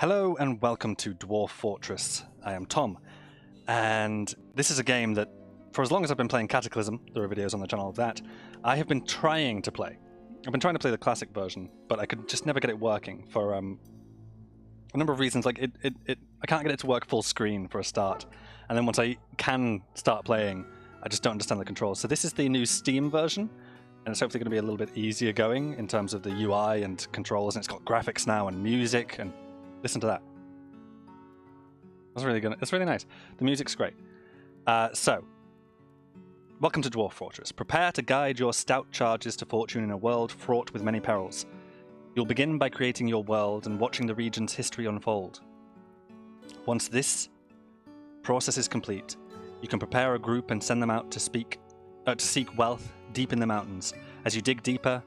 Hello and welcome to Dwarf Fortress. I am Tom, and this is a game that, for as long as I've been playing Cataclysm, there are videos on the channel of that, I have been trying to play. I've been trying to play the classic version, but I could just never get it working for a number of reasons. Like I can't get it to work full screen for a start, and then once I can start playing, I just don't understand the controls. So this is the new Steam version, and it's hopefully going to be a little bit easier going in terms of the UI and controls, and it's got graphics now and music and. Listen to that. That's really good. It's really nice. The music's great. So, welcome to Dwarf Fortress. Prepare to guide your stout charges to fortune in a world fraught with many perils. You'll begin by creating your world and watching the region's history unfold. Once this process is complete, you can prepare a group and send them out to seek wealth deep in the mountains. As you dig deeper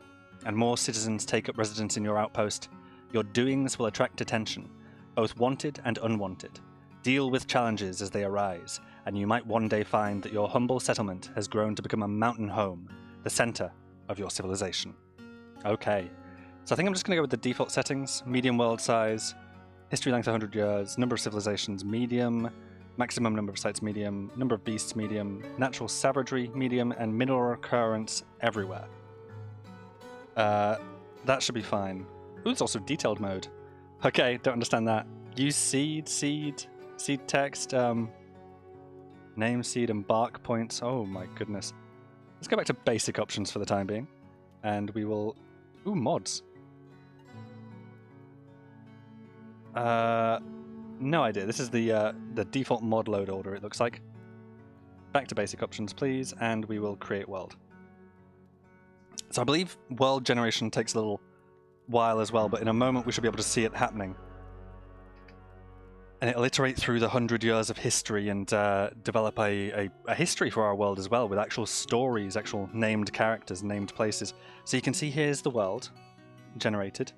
and more citizens take up residence in your outpost, your doings will attract attention, both wanted and unwanted. Deal with challenges as they arise, and you might one day find that your humble settlement has grown to become a mountain home, the center of your civilization. Okay, so I think I'm just going to go with the default settings: medium world size, history length 100 years, number of civilizations medium, maximum number of sites medium, number of beasts medium, natural savagery medium, and mineral occurrence everywhere. That should be fine. Ooh, it's also detailed mode. Okay, don't understand that. Use seed text, name, seed, and bark points. Oh my goodness. Let's go back to basic options for the time being. And we will... Ooh, mods. No idea. This is the default mod load order, it looks like. Back to basic options, please, and we will create world. So I believe world generation takes a little while as well, but in a moment we should be able to see it happening. And it'll iterate through the 100 years of history and develop a history for our world as well, with actual stories, actual named characters, named places. So you can see here's the world generated.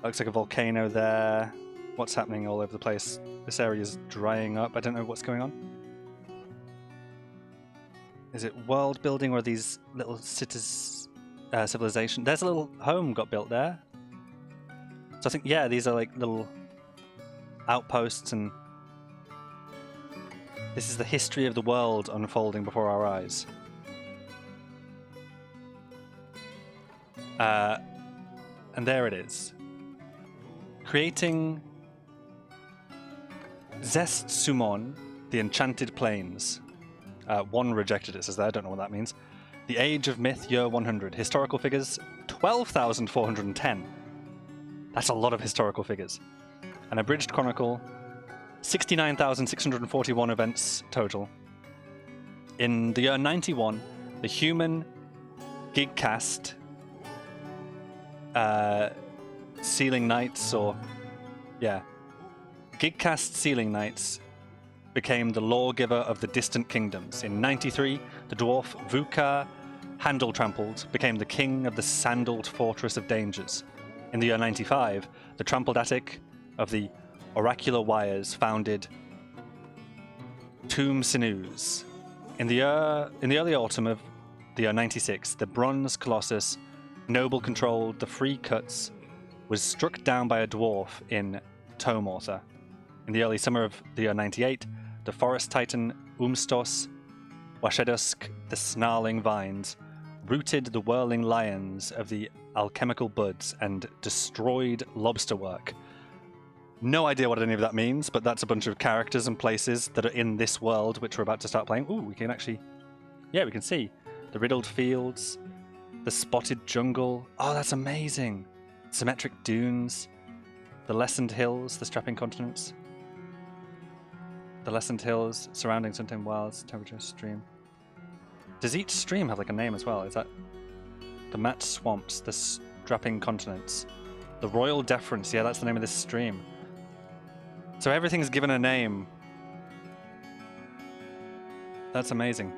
Looks like a volcano there. What's happening all over the place? This area is drying up. I don't know what's going on. Is it world building or are these little cities, civilization? There's a little home got built there. So I think, yeah, these are like little outposts, and this is the history of the world unfolding before our eyes. And there it is. Creating Zest Sumon, the Enchanted Plains. One rejected it, says there. I don't know what that means. The Age of Myth, year 100. Historical figures, 12,410. That's a lot of historical figures. An abridged chronicle, 69,641 events total. In the year 91, the human Gigcast Sealing Knights, Gigcast Sealing Knights became the lawgiver of the distant kingdoms. In 93, the dwarf Vukar Handle-Trampled became the king of the sandaled Fortress of Dangers. In the year 95, the trampled attic of the Oracular Wires founded Tomb Sinews. In the early autumn of the year 96, the Bronze Colossus, noble controlled the Free Cuts, was struck down by a dwarf in Tome Author. In the early summer of the year 98, the Forest Titan Umstos Washedusk, the Snarling Vines, rooted the whirling lions of the alchemical buds and destroyed lobsterwork. No idea what any of that means, but that's a bunch of characters and places that are in this world, which we're about to start playing. Ooh, we can actually... Yeah, we can see. The riddled fields, the spotted jungle. Oh, that's amazing. Symmetric dunes, the lessened hills, the strapping continents. The lessened hills surrounding Suntain Wilds, temperature stream. Does each stream have like a name as well? Is that... The Mat Swamps, the strapping continents. The Royal Deference, yeah, that's the name of this stream. So everything's given a name. That's amazing.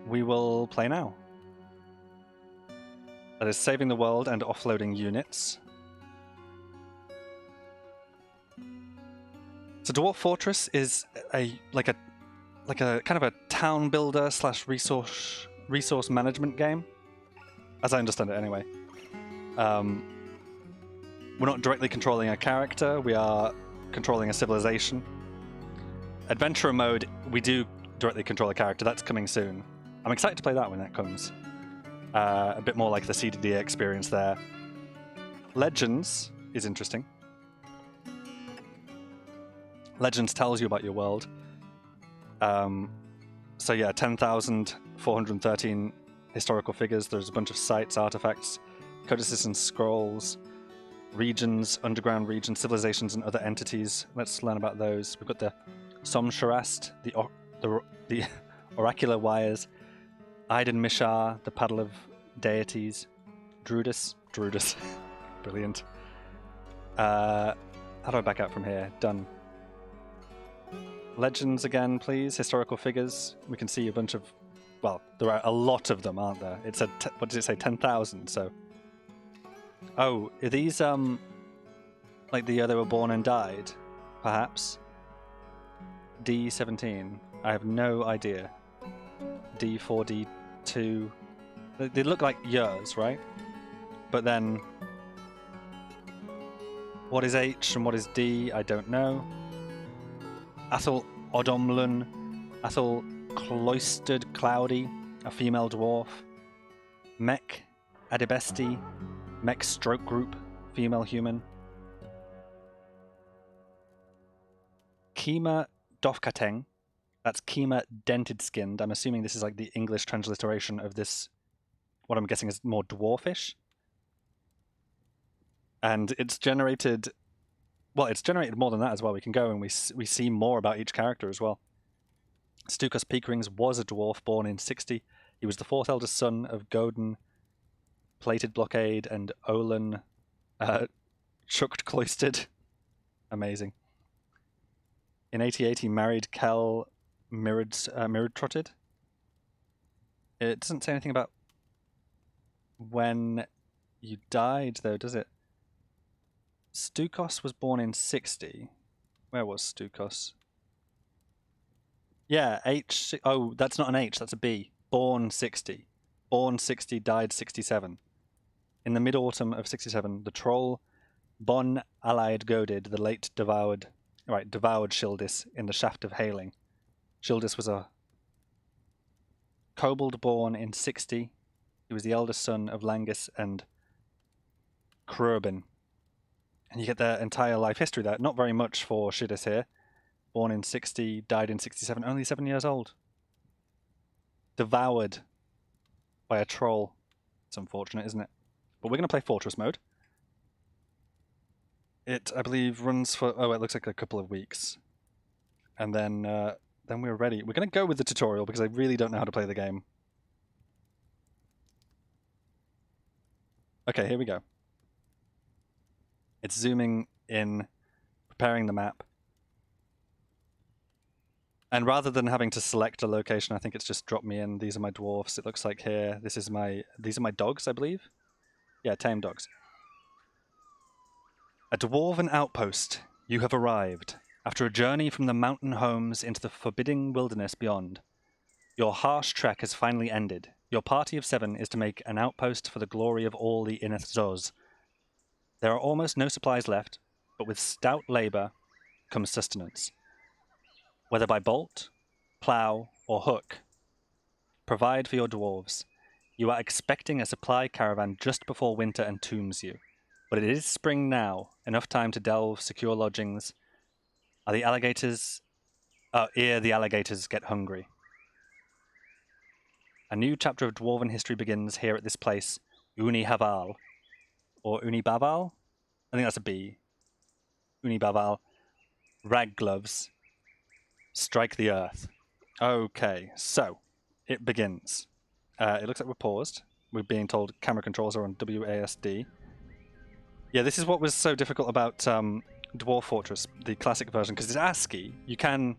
We will play now. That is saving the world and offloading units. So Dwarf Fortress is a kind of a town builder / resource management game, as I understand it anyway. We're not directly controlling a character, we are controlling a civilization. Adventurer mode, we do directly control a character, that's coming soon. I'm excited to play that when that comes. A bit more like the CDD experience there. Legends is interesting. Legends tells you about your world. So yeah, 10,413 historical figures. There's a bunch of sites, artifacts, codices and scrolls, regions, underground regions, civilizations and other entities. Let's learn about those. We've got the Somsharast, the oracular wires, Iden Mishar, the paddle of deities, Drudus, brilliant. How do I back out from here? Done. Legends again, please. Historical figures. We can see a bunch of... Well, there are a lot of them, aren't there? It said... What did it say? 10,000, so... Oh, are these, like the year they were born and died? Perhaps? D17. I have no idea. D4, D2... They look like years, right? But then... What is H and what is D? I don't know. Athel Odomlun, Athel Cloistered Cloudy, a female dwarf. Mech Adibesti, Mech Stroke Group, female human. Kima Dofkateng, that's Kima Dented Skinned. I'm assuming this is like the English transliteration of this, what I'm guessing is more dwarfish. And it's generated... Well, it's generated more than that as well. We can go and we see more about each character as well. Stukos Peakrings was a dwarf born in 60. He was the fourth eldest son of Godin, Plated Blockade, and Olin, Chucked Cloistered. Amazing. In 88, he married Kel Mirrored Trotted. It doesn't say anything about when you died, though, does it? Stukos was born in 60. Where was Stukos? Yeah, H... Oh, that's not an H, that's a B. Born 60. Born 60, died 67. In the mid-autumn of 67, the troll Bon Allied Godid, the late devoured Shildis in the Shaft of Hailing. Shildis was a kobold born in 60. He was the eldest son of Langus and Krubin. And you get their entire life history there. Not very much for Shildis here. Born in 60, died in 67, only 7 years old. Devoured by a troll. It's unfortunate, isn't it? But we're going to play Fortress mode. It, I believe, runs for... Oh, it looks like a couple of weeks. And then we're ready. We're going to go with the tutorial because I really don't know how to play the game. Okay, here we go. It's zooming in, preparing the map. And rather than having to select a location, I think it's just dropped me in. These are my dwarfs, it looks like here. These are my dogs, I believe. Yeah, tame dogs. A dwarven outpost, you have arrived. After a journey from the mountain homes into the forbidding wilderness beyond. Your harsh trek has finally ended. Your party of 7 is to make an outpost for the glory of all the Inethzoz. There are almost no supplies left, but with stout labour comes sustenance. Whether by bolt, plough, or hook, provide for your dwarves. You are expecting a supply caravan just before winter entombs you. But it is spring now, enough time to delve, secure lodgings. Ere the alligators get hungry. A new chapter of dwarven history begins here at this place, Unihaval. Or Unibaval? I think that's a B. Unibaval. Rag gloves. Strike the earth. Okay, so it begins. It looks like we're paused. We're being told camera controls are on WASD. Yeah, this is what was so difficult about Dwarf Fortress, the classic version, because it's ASCII. You can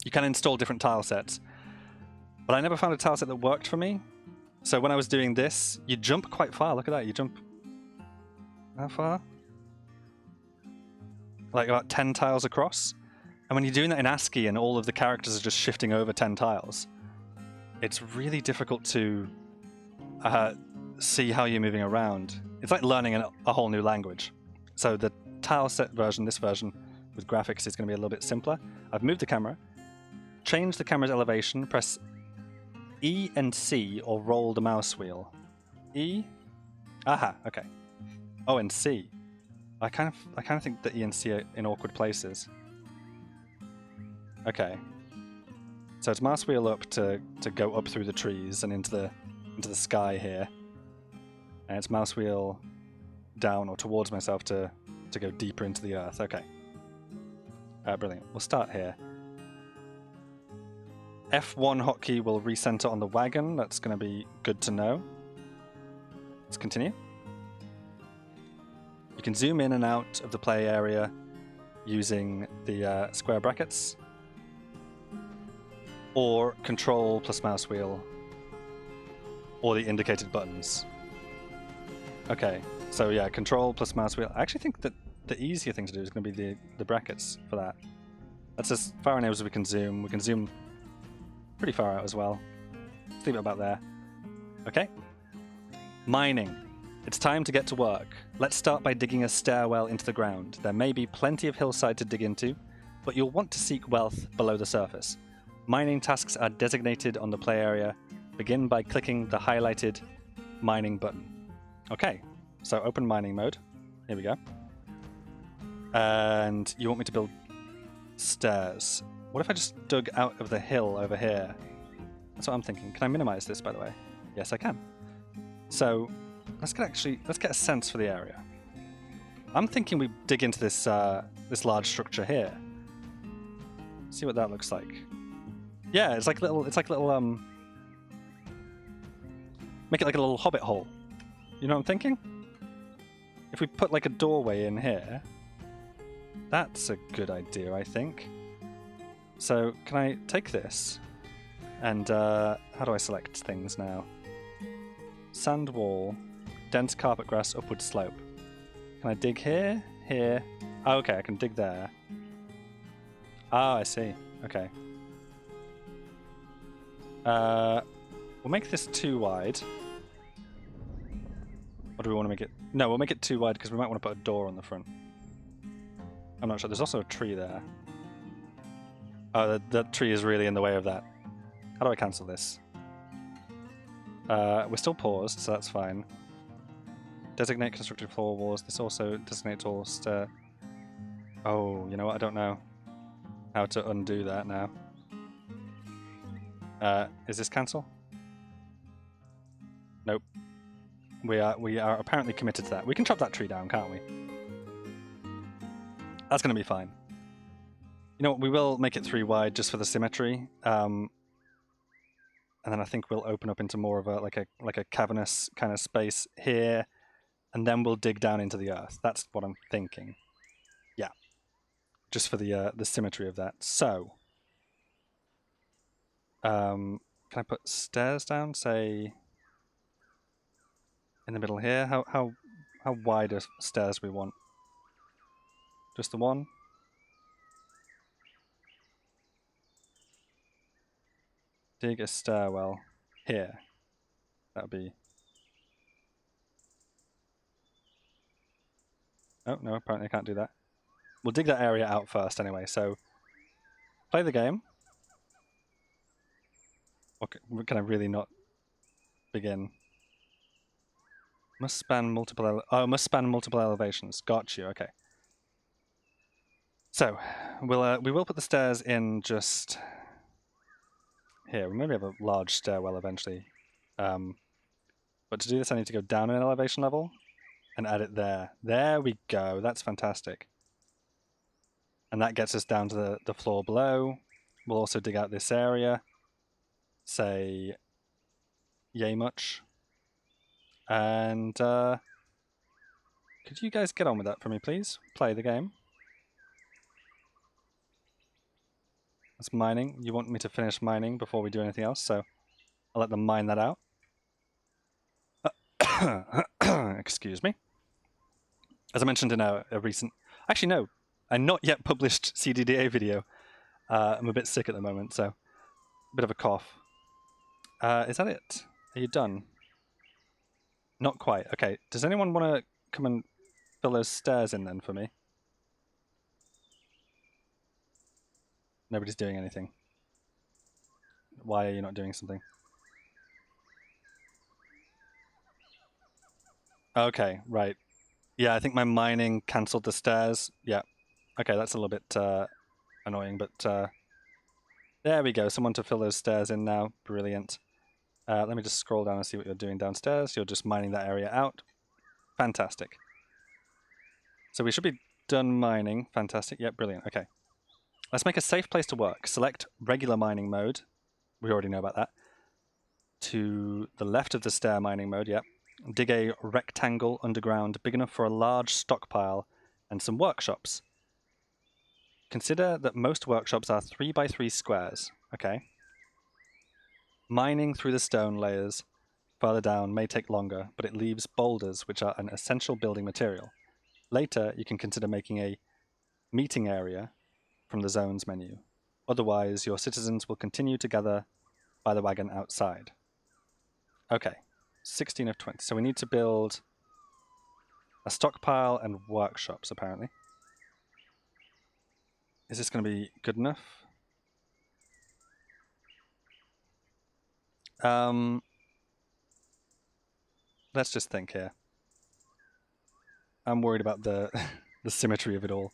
install different tile sets. But I never found a tile set that worked for me. So when I was doing this, you jump quite far. Look at that. You jump... How far? Like about 10 tiles across. And when you're doing that in ASCII and all of the characters are just shifting over 10 tiles, it's really difficult to see how you're moving around. It's like learning a whole new language. So the tile set version, this version, with graphics is going to be a little bit simpler. I've moved the camera, changed the camera's elevation, press E and C or roll the mouse wheel. E? Aha, okay. Oh, and C. I kind of think that E and C are in awkward places. Okay. So it's mouse wheel up to go up through the trees and into the sky here. And it's mouse wheel down or towards myself to go deeper into the earth. Okay. Brilliant. We'll start here. F1 hotkey will recenter on the wagon. That's going to be good to know. Let's continue. You can zoom in and out of the play area using the square brackets, or control plus mouse wheel, or the indicated buttons. Okay, so yeah, control plus mouse wheel. I actually think that the easier thing to do is going to be the brackets for that. That's as far in as we can zoom. We can zoom pretty far out as well. Let's leave it about there. Okay. Mining. It's time to get to work. Let's start by digging a stairwell into the ground. There may be plenty of hillside to dig into, but you'll want to seek wealth below the surface. Mining tasks are designated on the play area. Begin by clicking the highlighted mining button. Okay, so open mining mode. Here we go. And you want me to build stairs. What if I just dug out of the hill over here? That's what I'm thinking. Can I minimize this, by the way? Yes, I can. So let's get a sense for the area. I'm thinking we dig into this this large structure here. See what that looks like. Yeah, it's like little make it like a little hobbit hole. You know what I'm thinking? If we put like a doorway in here, that's a good idea, I think. So can I take this and how do I select things now? Sand wall, dense carpet grass, upward slope. Can I dig here? Here? Oh, okay, I can dig there. Ah, I see. Okay. We'll make this too wide. Or do we want to make it? No, we'll make it too wide because we might want to put a door on the front. I'm not sure. There's also a tree there. Oh, that tree is really in the way of that. How do I cancel this? We're still paused, so that's fine. Designate constructed floor walls. This also designates all stair. Oh, you know what? I don't know how to undo that now. Is this cancel? Nope. We are apparently committed to that. We can chop that tree down, can't we? That's going to be fine. You know what? We will make it 3 wide just for the symmetry. And then I think we'll open up into more of a like a cavernous kind of space here, and then we'll dig down into the earth. That's what I'm thinking. Yeah, just for the symmetry of that. So, can I put stairs down? Say in the middle here. How wide are stairs we want? Just the one. Dig a stairwell here. That would be... Oh, no, apparently I can't do that. We'll dig that area out first anyway, so... Play the game. Okay, can I really not begin? Must span multiple... must span multiple elevations. Got you, okay. So, we will put the stairs in just... Here, we maybe have a large stairwell eventually. But to do this I need to go down an elevation level and add it there. There we go, that's fantastic. And that gets us down to the floor below. We'll also dig out this area. Say, yay much. And could you guys get on with that for me, please? Play the game. That's mining. You want me to finish mining before we do anything else, so I'll let them mine that out. Excuse me. As I mentioned in a recent... Actually, no. A not yet published CDDA video. I'm a bit sick at the moment, so... A bit of a cough. Is that it? Are you done? Not quite. Okay, does anyone want to come and fill those stairs in then for me? Nobody's doing anything. Why are you not doing something? Okay, right. Yeah, I think my mining cancelled the stairs. Yeah. Okay, that's a little bit annoying, but there we go. Someone to fill those stairs in now. Brilliant. Let me just scroll down and see what you're doing downstairs. You're just mining that area out. Fantastic. So we should be done mining. Fantastic. Yep, brilliant. Okay. Let's make a safe place to work. Select regular mining mode. We already know about that. To the left of the stair mining mode, yep. Dig a rectangle underground big enough for a large stockpile and some workshops. Consider that most workshops are 3x3 squares. Okay. Mining through the stone layers further down may take longer, but it leaves boulders, which are an essential building material. Later, you can consider making a meeting area from the zones menu. Otherwise, your citizens will continue to gather by the wagon outside. Okay, 16 of 20. So we need to build a stockpile and workshops, apparently. Is this going to be good enough? Let's just think here. I'm worried about the the symmetry of it all.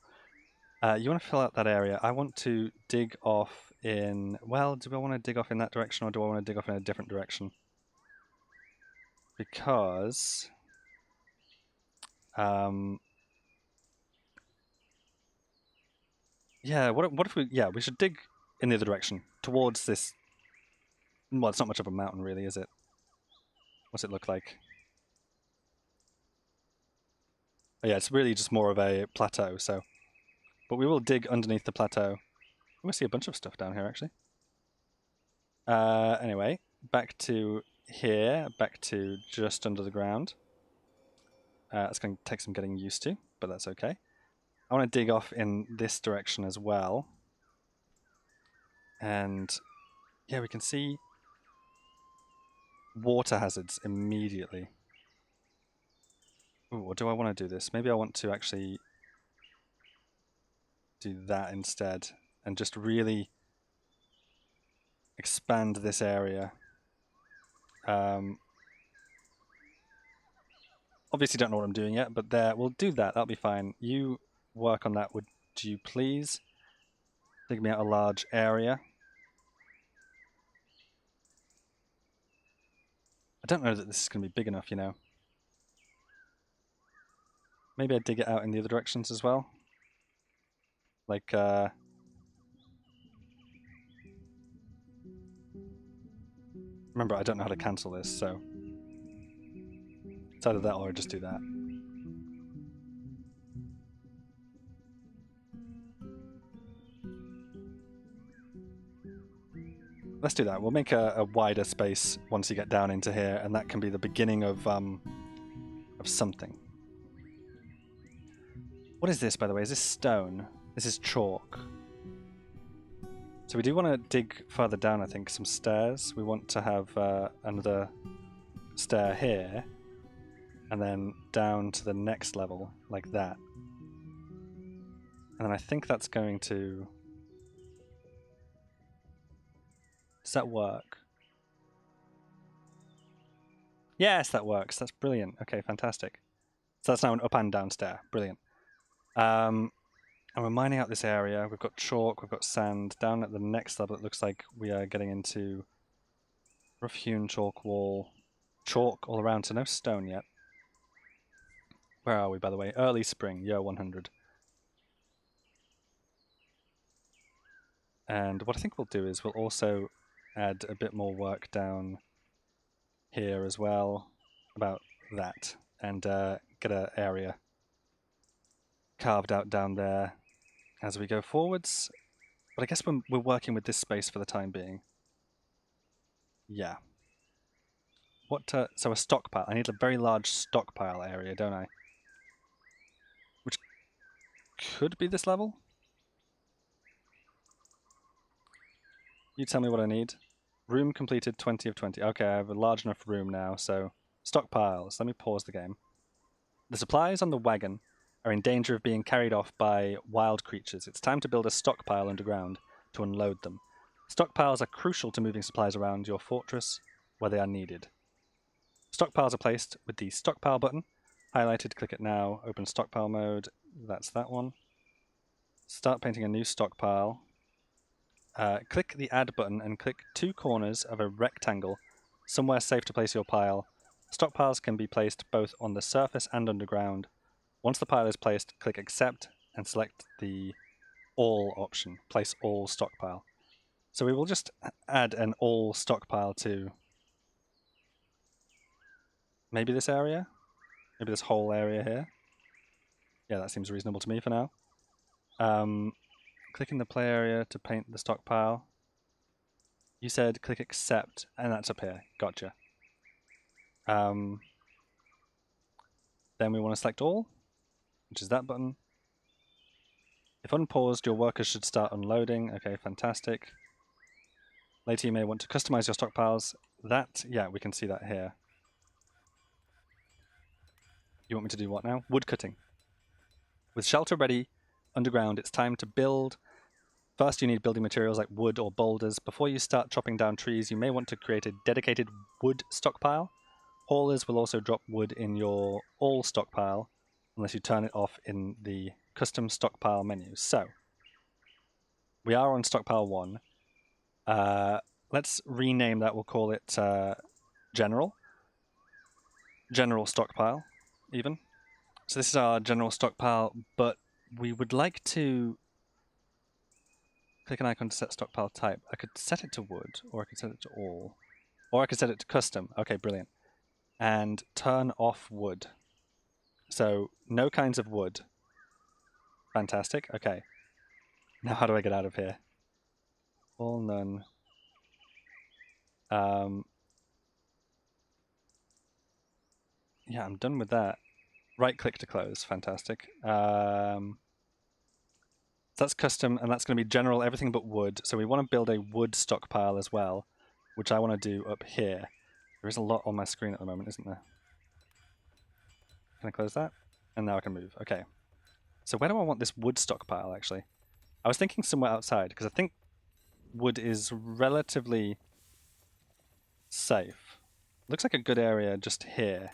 You want to fill out that area. I want to dig off in... Well, do I want to dig off in that direction or do I want to dig off in a different direction? Because... yeah, what if we... Yeah, we should dig in the other direction. Towards this... Well, it's not much of a mountain really, is it? What's it look like? Oh, yeah, it's really just more of a plateau, so... But we will dig underneath the plateau. We see a bunch of stuff down here, actually. Anyway, back to here, back to just under the ground. It's going to take some getting used to, but that's okay. I want to dig off in this direction as well. And yeah, we can see water hazards immediately. Ooh, or do I want to do this? Maybe I want to actually do that instead and just really expand this area. Obviously don't know what I'm doing yet, but there, we'll do that. That'll be fine. You work on that, would you please? Dig me out a large area. I don't know that this is going to be big enough, you know. Maybe I dig it out in the other directions as well. Like, remember, I don't know how to cancel this, so it's either that or I just do that. Let's do that. We'll make a wider space once you get down into here, and that can be the beginning of something. What is this, by the way? Is this stone? This is chalk. So we do want to dig further down, I think, some stairs. We want to have another stair here, and then down to the next level, like that. And then I think that's going to... Does that work? Yes, that works. That's brilliant. Okay, fantastic. So that's now an up and down stair. Brilliant. And we're mining out this area. We've got chalk, we've got sand. Down at the next level, it looks like we are getting into rough-hewn chalk wall. Chalk all around, so no stone yet. Where are we, by the way? Early spring, year 100. And what I think we'll do is we'll also add a bit more work down here as well, about that, and get an area carved out down there as we go forwards. But I guess we're working with this space for the time being. Yeah. What? So a stockpile. I need a very large stockpile area, don't I? Which could be this level? You tell me what I need. Room completed 20 of 20. Okay, I have a large enough room now, so Stockpiles. Let me pause the game. The supplies on the wagon are in danger of being carried off by wild creatures. It's time to build a stockpile underground to unload them. Stockpiles are crucial to moving supplies around your fortress where they are needed. Stockpiles are placed with the stockpile button. Highlighted, click it now. Open stockpile mode. That's that one. Start painting a new stockpile. Click the add button and click two corners of a rectangle somewhere safe to place your pile. Stockpiles can be placed both on the surface and underground. Once the pile is placed, click accept and select the all option. Place all stockpile. So we will just add an all stockpile to maybe this area? Maybe this whole area here? Yeah, that seems reasonable to me for now. Click in the play area to paint the stockpile. You said click accept, and that's up here. Gotcha. Then we want to select all, which is that button. If unpaused, your workers should start unloading. Okay, fantastic. Later you may want to customize your stockpiles. That, yeah, we can see that here. You want me to do what now? Wood cutting. With shelter ready underground, it's time to build. First, you need building materials like wood or boulders. Before you start chopping down trees, you may want to create a dedicated wood stockpile. Haulers will also drop wood in your all stockpile, unless you turn it off in the custom stockpile menu. So, we are on stockpile 1. Let's rename that. We'll call it General. General stockpile, even. So this is our general stockpile, but we would like to click an icon to set stockpile type. I could set it to wood, or I could set it to all, or I could set it to custom. Okay, brilliant. And turn off wood. So no kinds of wood. Fantastic. Okay. Now how do I get out of here? All none. Yeah, I'm done with that. Right click to close. Fantastic. That's custom, and that's going to be general, everything but wood. So we want to build a wood stockpile as well, which I want to do up here. There is a lot on my screen at the moment, isn't there? Can I close that? And now I can move. Okay. So where do I want this wood stockpile, actually? I was thinking somewhere outside, because I think wood is relatively safe. Looks like a good area just here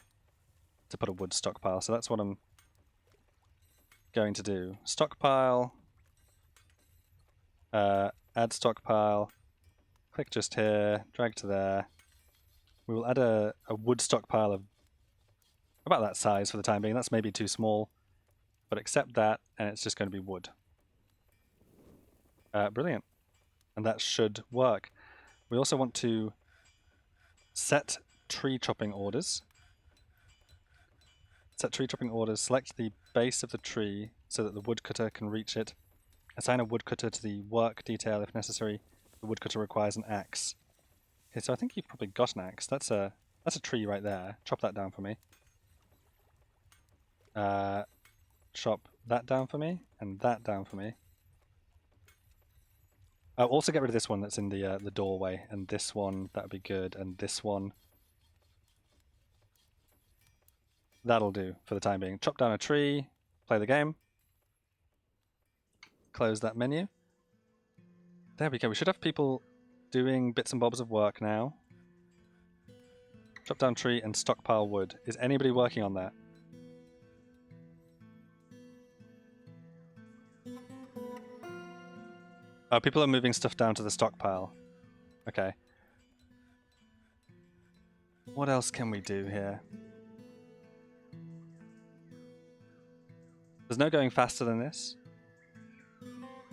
to put a wood stockpile, so that's what I'm going to do. Stockpile, add stockpile, click just here, drag to there. We will add a wood stockpile of about that size for the time being. That's maybe too small, but accept that, and it's just going to be wood. Brilliant. And that should work. We also want to set tree chopping orders. Set tree chopping orders, select the base of the tree so that the woodcutter can reach it. Assign a woodcutter to the work detail if necessary. The woodcutter requires an axe. Okay, so I think you've probably got an axe. That's a tree right there. Chop that down for me. Chop that down for me, and that down for me. Also get rid of this one that's in the doorway, and this one, that would be good, and this one. That'll do for the time being. Chop down a tree, play the game. Close that menu. There we go. We should have people doing bits and bobs of work now. Chop down tree and stockpile wood. Is anybody working on that? Oh, people are moving stuff down to the stockpile. Okay. What else can we do here? There's no going faster than this.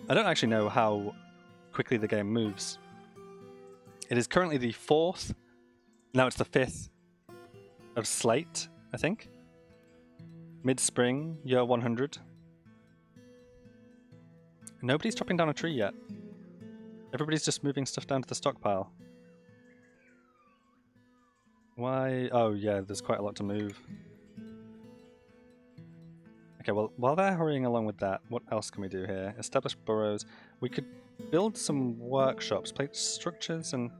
I don't actually know how quickly the game moves. It is currently the 4th. Now it's the 5th of Slate, I think. Mid-spring, year 100. Nobody's chopping down a tree yet. Everybody's just moving stuff down to the stockpile. Why? Oh yeah, there's quite a lot to move. Okay, well, while they're hurrying along with that, what else can we do here? Establish burrows. We could build some workshops, place structures, and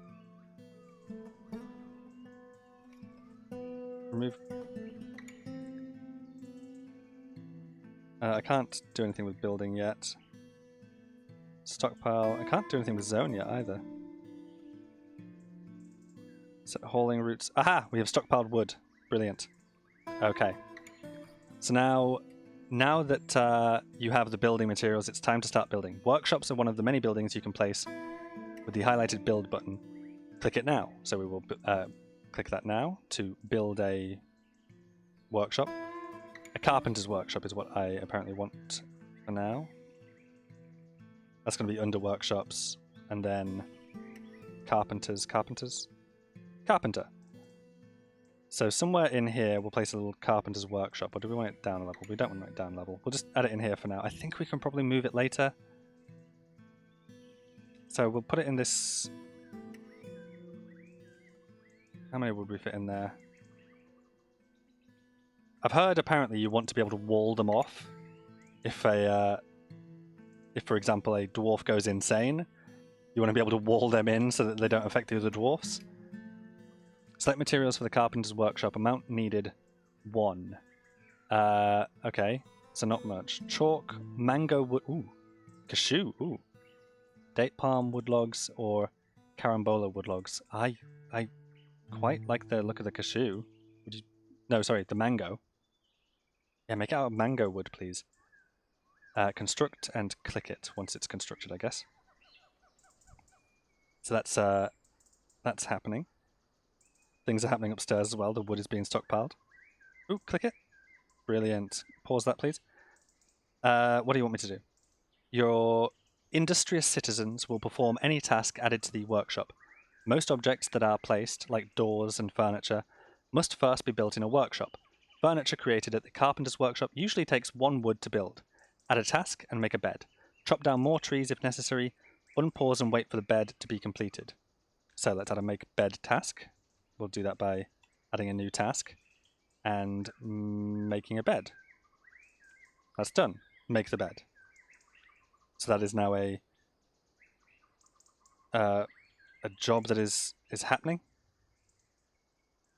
remove. I can't do anything with building yet. Stockpile. I can't do anything with zone yet either. Set hauling routes. Aha! We have stockpiled wood. Brilliant. Okay. So now that you have the building materials, it's time to start building. Workshops are one of the many buildings you can place with the highlighted build button. Click it now. So we will click that now to build a workshop. A carpenter's workshop is what I apparently want for now. That's going to be under workshops, and then carpenter. So somewhere in here we'll place a little carpenter's workshop, or do we want it down a level? We don't want it down a level. We'll just add it in here for now. I think we can probably move it later. So we'll put it in this... How many would we fit in there? I've heard apparently you want to be able to wall them off if for example a dwarf goes insane. You want to be able to wall them in so that they don't affect the other dwarfs. Select materials for the carpenter's workshop. Amount needed 1. Okay, so not much. Chalk, mango wood. Ooh, cashew. Ooh, date palm wood logs or carambola wood logs. I quite like the look of the cashew. No, sorry, the mango. Yeah, make it out of mango wood, please. Construct and click it once it's constructed, I guess. So that's happening. Things are happening upstairs as well. The wood is being stockpiled. Ooh, click it. Brilliant. Pause that, please. What do you want me to do? Your industrious citizens will perform any task added to the workshop. Most objects that are placed, like doors and furniture, must first be built in a workshop. Furniture created at the carpenter's workshop usually takes 1 wood to build. Add a task and make a bed. Chop down more trees if necessary. Unpause and wait for the bed to be completed. So let's add a make bed task. We'll do that by adding a new task and making a bed. That's done. Make the bed. So that is now a job that is happening,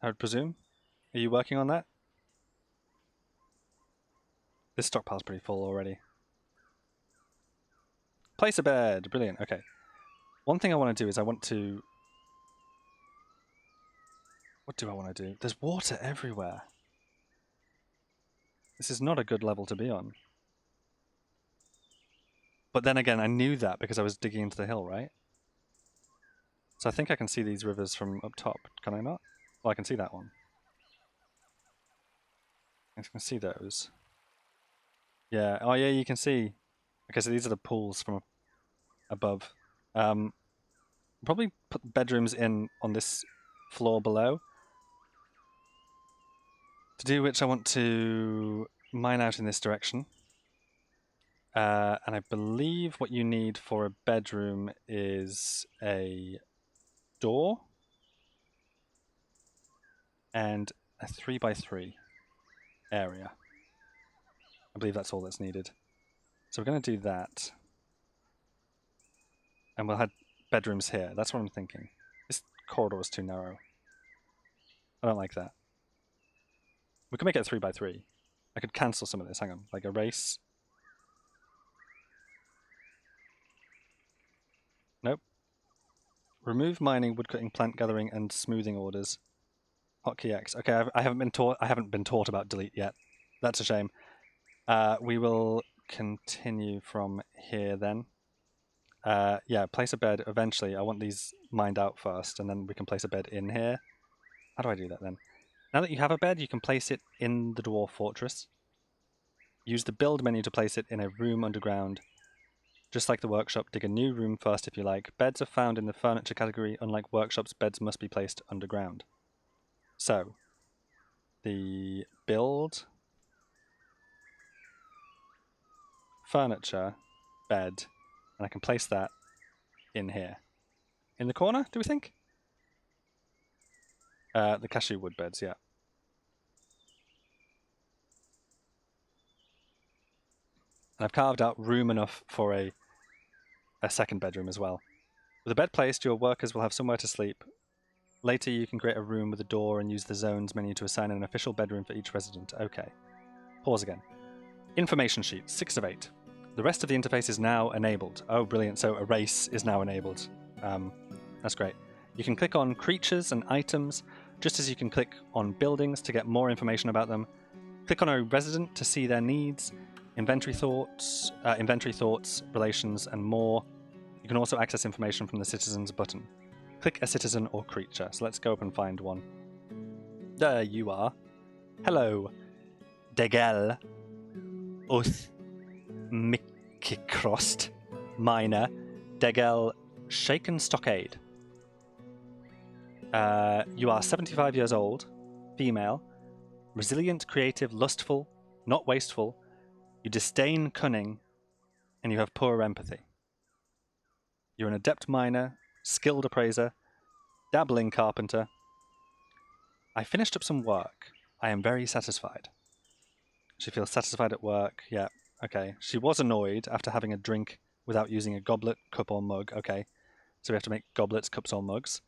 I would presume. Are you working on that? This stockpile's pretty full already. Place a bed. Brilliant. Okay. One thing I want to do is I want to... What do I want to do? There's water everywhere. This is not a good level to be on. But then again, I knew that because I was digging into the hill, right? So I think I can see these rivers from up top. Can I not? Well, I can see that one. I can see those. Yeah. Oh, yeah, you can see. Okay, so these are the pools from above. Probably put bedrooms in on this floor below. To do which I want to mine out in this direction. And I believe what you need for a bedroom is a door and a 3x3 area. I believe that's all that's needed. So we're going to do that. And we'll have bedrooms here. That's what I'm thinking. This corridor is too narrow. I don't like that. We could make it a 3x3. I could cancel some of this. Hang on. Like erase. Nope. Remove mining, woodcutting, plant gathering, and smoothing orders. Hotkey X. Okay, I haven't been taught about delete yet. That's a shame. We will continue from here then. Yeah, place a bed eventually. I want these mined out first, and then we can place a bed in here. How do I do that then? Now that you have a bed, you can place it in the Dwarf Fortress. Use the build menu to place it in a room underground. Just like the workshop, dig a new room first if you like. Beds are found in the furniture category. Unlike workshops, beds must be placed underground. So, the build, furniture, bed, and I can place that in here. In the corner, do we think? The cashew wood beds, yeah. And I've carved out room enough for a second bedroom as well. With a bed placed, your workers will have somewhere to sleep. Later, you can create a room with a door and use the zones menu to assign an official bedroom for each resident. Okay. Pause again. Information sheet, 6 of 8. The rest of the interface is now enabled. Oh, brilliant. So erase is now enabled. That's great. You can click on creatures and items, just as you can click on buildings to get more information about them. Click on a resident to see their needs, inventory thoughts, relations, and more. You can also access information from the citizens button. Click a citizen or creature. So let's go up and find one. There you are. Hello, Degel, Uth, Mikikrost, Miner, Degel, Shaken Stockade. You are 75 years old, female, resilient, creative, lustful, not wasteful. You disdain cunning, and you have poor empathy. You're an adept miner, skilled appraiser, dabbling carpenter. I finished up some work. I am very satisfied. She feels satisfied at work. Yeah, okay. She was annoyed after having a drink without using a goblet, cup, or mug. Okay, so we have to make goblets, cups, or mugs.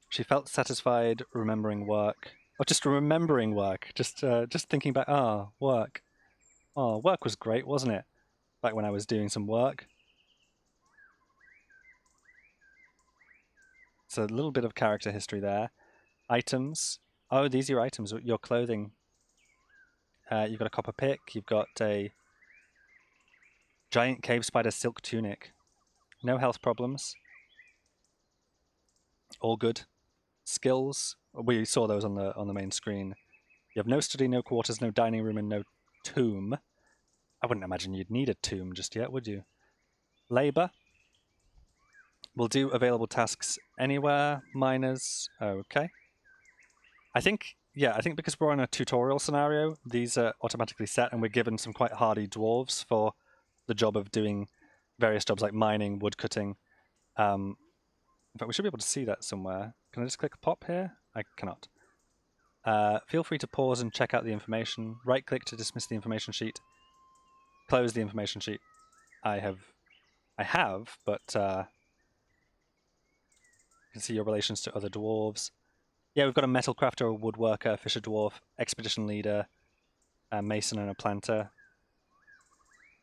She felt satisfied remembering work. Oh, just remembering work. Just thinking back. Work. Oh, work was great, wasn't it? Back when I was doing some work. So a little bit of character history there. Items. Oh, these are your items. Your clothing. You've got a copper pick. You've got a giant cave spider silk tunic. No health problems. All good. Skills. We saw those on the main screen. You have no study, no quarters, no dining room, and no tomb. I wouldn't imagine you'd need a tomb just yet, would you? Labor. Will do available tasks anywhere. Miners. Okay. I think because we're on a tutorial scenario, these are automatically set, and we're given some quite hardy dwarves for the job of doing various jobs like mining, wood cutting. In fact, we should be able to see that somewhere. Can I just click pop here? I cannot. Feel free to pause and check out the information. Right-click to dismiss the information sheet. Close the information sheet. I have, but you can see your relations to other dwarves. Yeah, we've got a metal crafter, a woodworker, a fisher dwarf, expedition leader, a mason and a planter.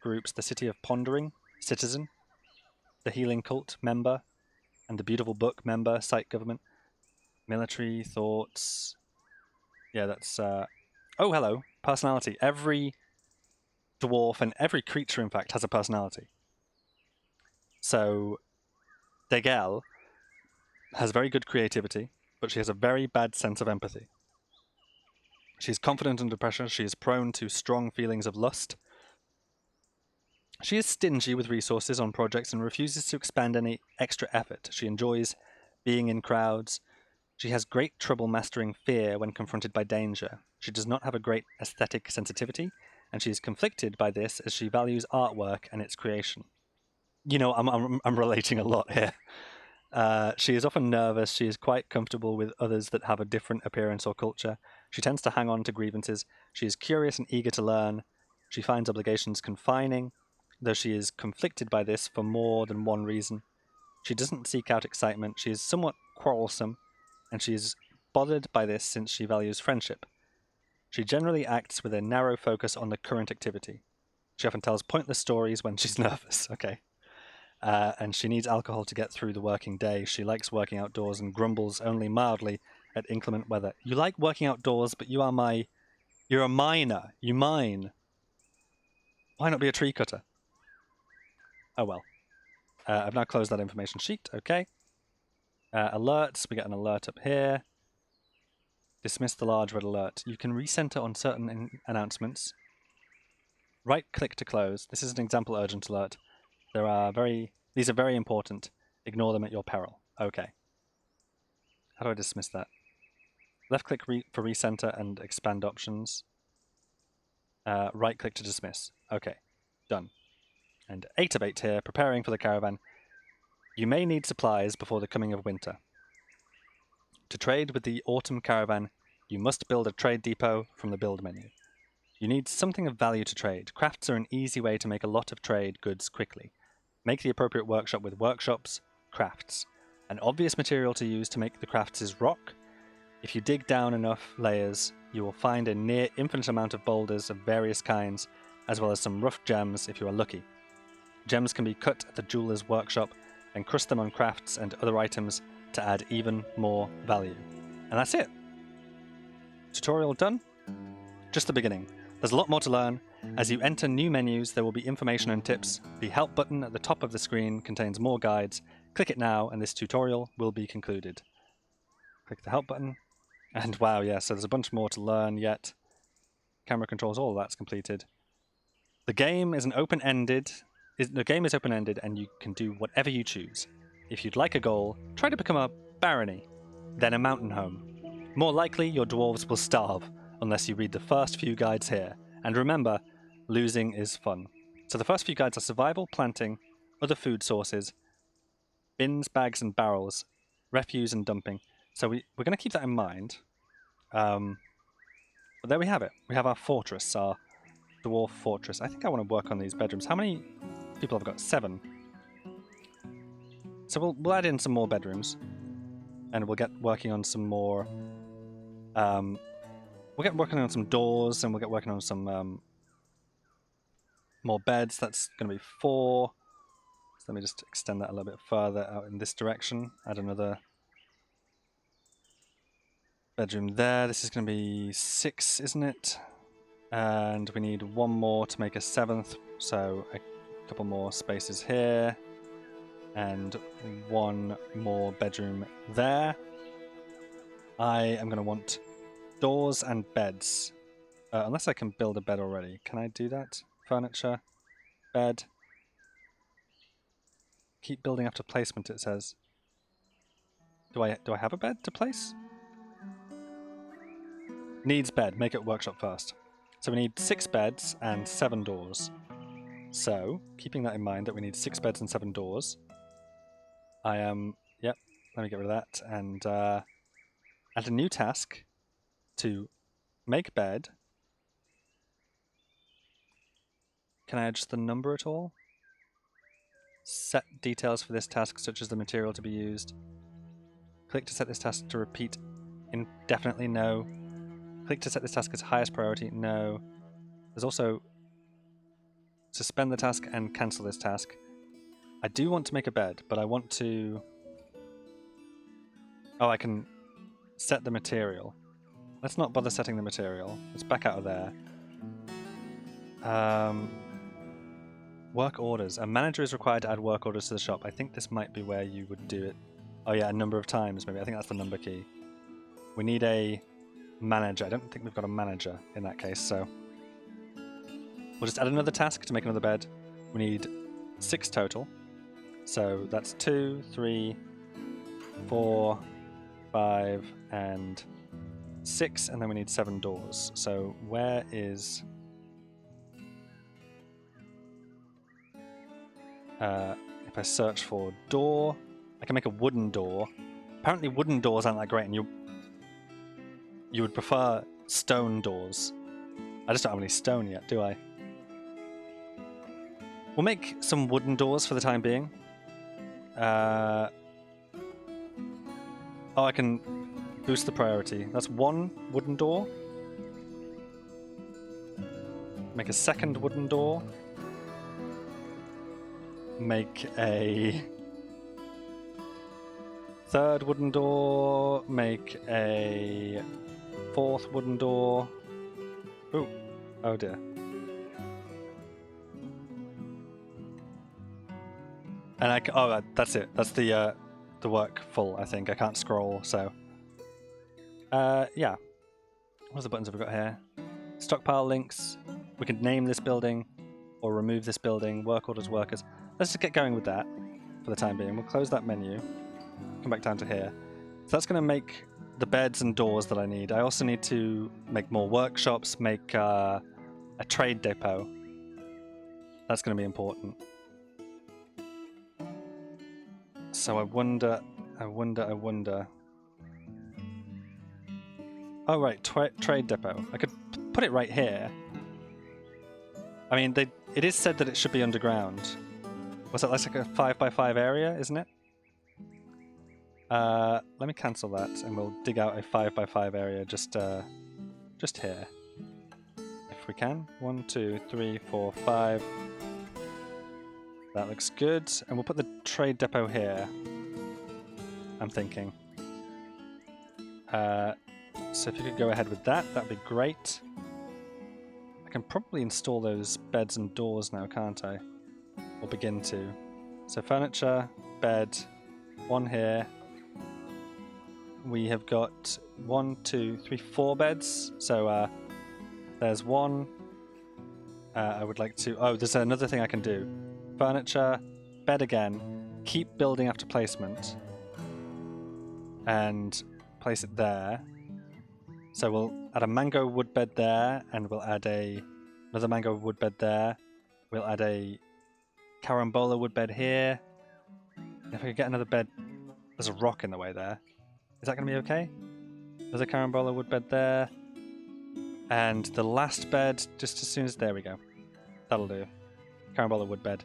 Groups, the City of Pondering, citizen, the Healing Cult, member, and the Beautiful Book, member, site government, military, thoughts. Yeah, that's... Oh, hello, personality. Every dwarf and every creature, in fact, has a personality. So, Degel has very good creativity, but she has a very bad sense of empathy. She is confident under pressure. She is prone to strong feelings of lust. She is stingy with resources on projects and refuses to expend any extra effort. She enjoys being in crowds. She has great trouble mastering fear when confronted by danger. She does not have a great aesthetic sensitivity, and she is conflicted by this as she values artwork and its creation. You know, I'm relating a lot here. She is often nervous. She is quite comfortable with others that have a different appearance or culture. She tends to hang on to grievances. She is curious and eager to learn. She finds obligations confining, though she is conflicted by this for more than one reason. She doesn't seek out excitement. She is somewhat quarrelsome, and she is bothered by this since she values friendship. She generally acts with a narrow focus on the current activity. She often tells pointless stories when she's nervous. Okay. And she needs alcohol to get through the working day. She likes working outdoors and grumbles only mildly at inclement weather. You like working outdoors, but you're a miner. You mine. Why not be a tree cutter? Oh well. I've now closed that information sheet. Okay. Alerts. We get an alert up here. Dismiss the large red alert. You can recenter on certain announcements. Right-click to close. This is an example urgent alert. These are very important. Ignore them at your peril. Okay. How do I dismiss that? Left-click for recenter and expand options. Right-click to dismiss. Okay. Done. And 8 of 8 here, preparing for the caravan. You may need supplies before the coming of winter. To trade with the autumn caravan, you must build a trade depot from the build menu. You need something of value to trade. Crafts are an easy way to make a lot of trade goods quickly. Make the appropriate workshop with workshops, crafts. An obvious material to use to make the crafts is rock. If you dig down enough layers, you will find a near infinite amount of boulders of various kinds, as well as some rough gems if you are lucky. Gems can be cut at the jeweler's workshop and crust them on crafts and other items to add even more value. And that's it. Tutorial done? Just the beginning. There's a lot more to learn. As you enter new menus, there will be information and tips. The help button at the top of the screen contains more guides. Click it now and this tutorial will be concluded. Click the help button. And wow, yeah, so there's a bunch more to learn yet. Camera controls, all of that's completed. The game is open-ended and you can do whatever you choose. If you'd like a goal, try to become a barony, then a mountain home. More likely, your dwarves will starve, unless you read the first few guides here. And remember, losing is fun. So the first few guides are survival, planting, other food sources, bins, bags and barrels, refuse and dumping. So we're going to keep that in mind. But there we have it. We have our fortress, our Dwarf Fortress. I think I want to work on these bedrooms. How many people have got? 7. So we'll add in some more bedrooms. And we'll get working on some more... we'll get working on some doors, and we'll get working on some more beds. That's going to be 4. So let me just extend that a little bit further out in this direction. Add another bedroom there. This is going to be 6, isn't it? And we need 1 more to make a 7th. So a couple more spaces here. And 1 more bedroom there. I am going to want doors and beds. Unless I can build a bed already. Can I do that? Furniture. Bed. Keep building after placement, it says. Do I have a bed to place? Needs bed. Make it workshop first. So we need 6 beds and 7 doors. So, keeping that in mind that we need 6 beds and 7 doors, I am... Yep, let me get rid of that. And add a new task to make bed. Can I adjust the number at all? Set details for this task, such as the material to be used. Click to set this task to repeat indefinitely, no. Click to set this task as highest priority, no. There's also suspend the task and cancel this task. I do want to make a bed, but I want to... Oh, I can set the material. Let's not bother setting the material. Let's back out of there. Work orders. A manager is required to add work orders to the shop. I think this might be where you would do it. Oh yeah, a number of times maybe. I think that's the number key. We need a manager. I don't think we've got a manager in that case, so... We'll just add another task to make another bed. We need 6 total. So that's 2, 3, 4, 5, and 6, and then we need 7 doors. So where is... if I search for door, I can make a wooden door. Apparently wooden doors aren't that great, and you would prefer stone doors. I just don't have any stone yet, do I? We'll make some wooden doors for the time being. Oh, I can boost the priority. That's 1 wooden door. Make a 2nd wooden door. Make a 3rd wooden door. Make a 4th wooden door. Ooh. Oh dear. And that's it. That's the work full, I think. I can't scroll, so... yeah. What the buttons have we got here? Stockpile links. We can name this building or remove this building. Work orders, workers. Let's just get going with that for the time being. We'll close that menu. Come back down to here. So that's going to make the beds and doors that I need. I also need to make more workshops, make a trade depot. That's going to be important. So I wonder... Oh right, trade depot. I could put it right here. I mean, it is said that it should be underground. Was that like a 5x5 area, isn't it? Let me cancel that, and we'll dig out a 5x5 area just here. If we can. 1, 2, 3, 4, 5. That looks good. And we'll put the trade depot here, I'm thinking. So if you could go ahead with that, that'd be great. I can probably install those beds and doors now, can't I? Or begin to. So furniture, bed, one here. We have got 1, 2, 3, 4 beds. So there's one. I would like to... Oh, there's another thing I can do. Furniture, bed again. Keep building after placement. And place it there. So we'll add a mango wood bed there, and we'll add another mango wood bed there. We'll add a carambola wood bed here. And if we could get another bed... There's a rock in the way there. Is that going to be okay? There's a carambola wood bed there. And the last bed, just as soon as... There we go. That'll do. Carambola wood bed.